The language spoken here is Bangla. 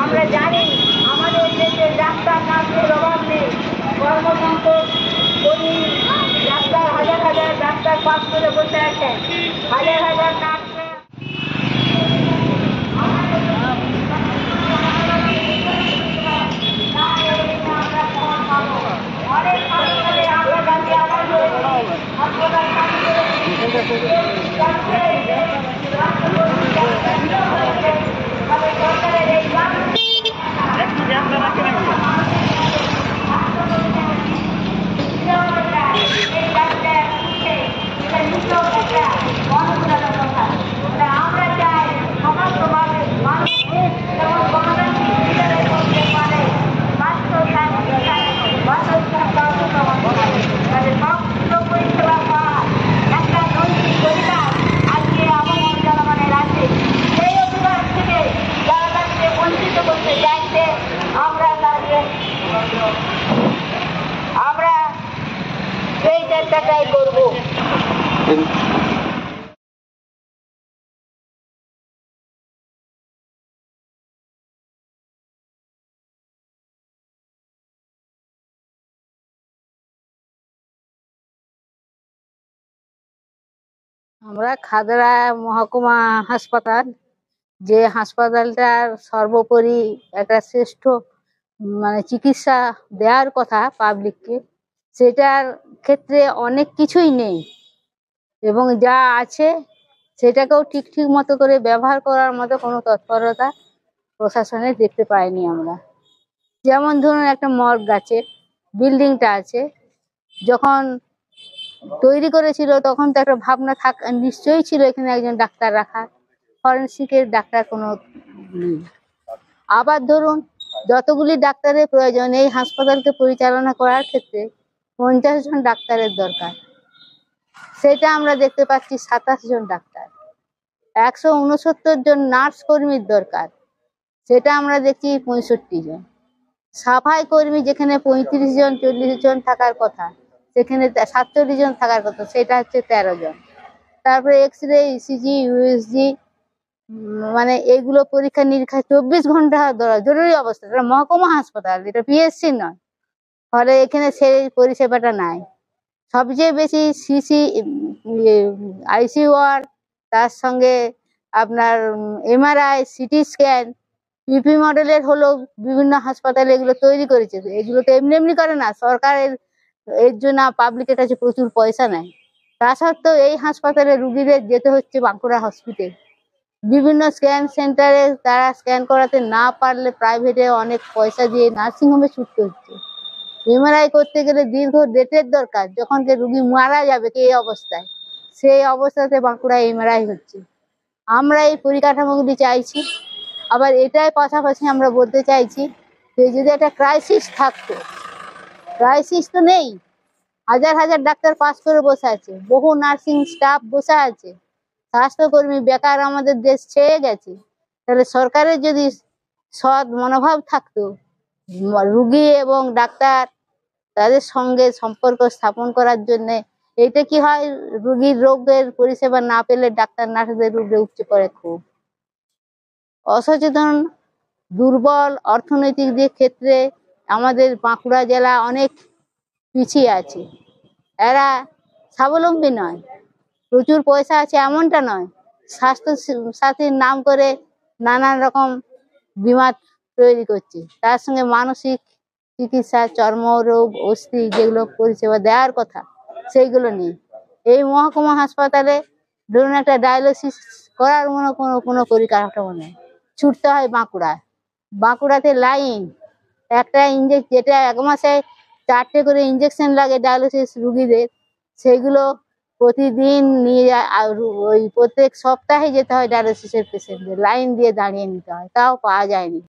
আমরা জানি আমাদের দেশে ডাক্তার নার্সের অভাব নেই, কর্মসংখ্যক ডাক্তার হাজার হাজার ডাক্তার পাস করে বসে আছেন, হাজার হাজার নার্স অনেক হাসপাতালে আমরা জানি আমাদের হাসপাতাল সরকারের এই আমরা চাই সমস্ত মানুষ যেমন পরিষেবা পাওয়া একটা নৈতিক অধিকার আজকে আবহাওয়া জনগণের আছে। সেই অধিকার থেকে যারা তাকে বঞ্চিত করতে চাইছে, আমরা সেই চেষ্টাটাই করবো। আমরা খাদড়া মহকুমা হাসপাতাল, যে হাসপাতালটার সর্বোপরি একটা শ্রেষ্ঠ চিকিৎসা দেওয়ার কথা পাবলিককে, সেটার ক্ষেত্রে অনেক কিছুই নেই এবং যা আছে সেটাকেও ঠিক মতো করে ব্যবহার করার মতো কোনো তৎপরতা প্রশাসনে দেখতে পাইনি আমরা। যেমন ধরুন একটা মর্গ আছে, বিল্ডিংটা আছে, যখন তৈরি করেছিল তখন তো একটা ভাবনা নিশ্চয়ই ছিল এখানে একজন ডাক্তার রাখা, ফরেন্সিকের ডাক্তার কোনো নেই। আবার ধরুন যতগুলি ডাক্তারের প্রয়োজন এই হাসপাতালকে পরিচালনা করার ক্ষেত্রে 50 জন ডাক্তারের দরকার, সেটা আমরা দেখতে পাচ্ছি 27 জন ডাক্তার। 169 জন নার্স কর্মীর দরকার, সেটা আমরা দেখছি 65 জন। সাফাই কর্মী যেখানে 35 জন 40 জন থাকার কথা, সেখানে 47 জন থাকার কথা, সেটা হচ্ছে 13 জন। তারপরে এক্স রে, ইসিজি, ইউএসজি এগুলো পরীক্ষা নিরীক্ষা 24 ঘন্টা জরুরি অবস্থা। এটা মহকুমা হাসপাতাল, এটা পিএসসি নয়, ফলে এখানে সেই পরিষেবাটা নাই। সবচেয়ে বেশি সিসি আইসিইউ ওয়ার্ড, তার সঙ্গে আপনার এমআরআই, সিটি স্ক্যান, পিপি মডেলের হলো বিভিন্ন হাসপাতালে এগুলো তৈরি করেছে। এগুলো তো এমনি করে না, সরকারের এর জন্য পাবলিকের কাছে প্রচুর পয়সা নেয়। তা সত্ত্বেও এই হাসপাতালে রুগীদের যেতে হচ্ছে বাঁকুড়া হসপিটাল। বিভিন্ন স্ক্যান সেন্টারে তারা স্ক্যান করাতে না পারলে প্রাইভেটে অনেক পয়সা দিয়ে নার্সিংহোমে ছুটতে হচ্ছে। এমআরআই করতে গেলে দীর্ঘ ডেটের দরকার, যখন রুগী মারা যাবে এই অবস্থায়, সেই অবস্থাতে বাঁকুড়ায় এমআরআই হচ্ছে। আমরা এই পরিকাঠামোগুলি চাইছি। আবার এটাই পাশাপাশি আমরা বলতে চাইছি যে যদি একটা ক্রাইসিস থাকতো, ক্রাইসিস তো নেই। হাজার হাজার ডাক্তার পাস করে বসে আছে, বহু নার্সিং স্টাফ বসে আছে, স্বাস্থ্যকর্মী বেকার আমাদের দেশ ছেয়ে গেছে। তাহলে সরকারের যদি সৎ মনোভাব থাকতো, রুগী এবং ডাক্তার তাদের সঙ্গে সম্পর্ক স্থাপন করার জন্য, এটা কি হয়, রুগীর রোগের পরিষেবা না পেলে ডাক্তার নার্সদের রোগে উপচে পড়ে খুব। অসচেতন, দুর্বল অর্থনৈতিক দিক ক্ষেত্রে আমাদের বাঁকুড়া জেলা অনেক পিছিয়ে আছে। এরা স্বাবলম্বী নয়, প্রচুর পয়সা আছে এমনটা নয়, স্বাস্থ্য সাথীর নাম করে নানান রকম বিমা তৈরি করছে, তার সঙ্গে মানসিক চিকিৎসা, চর্মরোগ, অস্থি যেগুলো পরিষেবা দেওয়ার কথা সেইগুলো নেই। এই মহকুমা হাসপাতালে ধরুন একটা ডায়ালিসিস করার কোনো পরিকাঠামো নেই, ছুটতে হয় বাঁকুড়ায়। বাঁকুড়াতে লাইন, একটা যেটা 1 মাসে 4টে করে ইঞ্জেকশন লাগে ডায়ালিসিস রুগীদের, সেগুলো প্রতিদিন নিয়ে যায়। ওই প্রত্যেক সপ্তাহে যেতে হয় ডায়ালিসিসের পেশেন্টদের, লাইন দিয়ে দাঁড়িয়ে নিতে হয়, তাও পাওয়া যায়নি।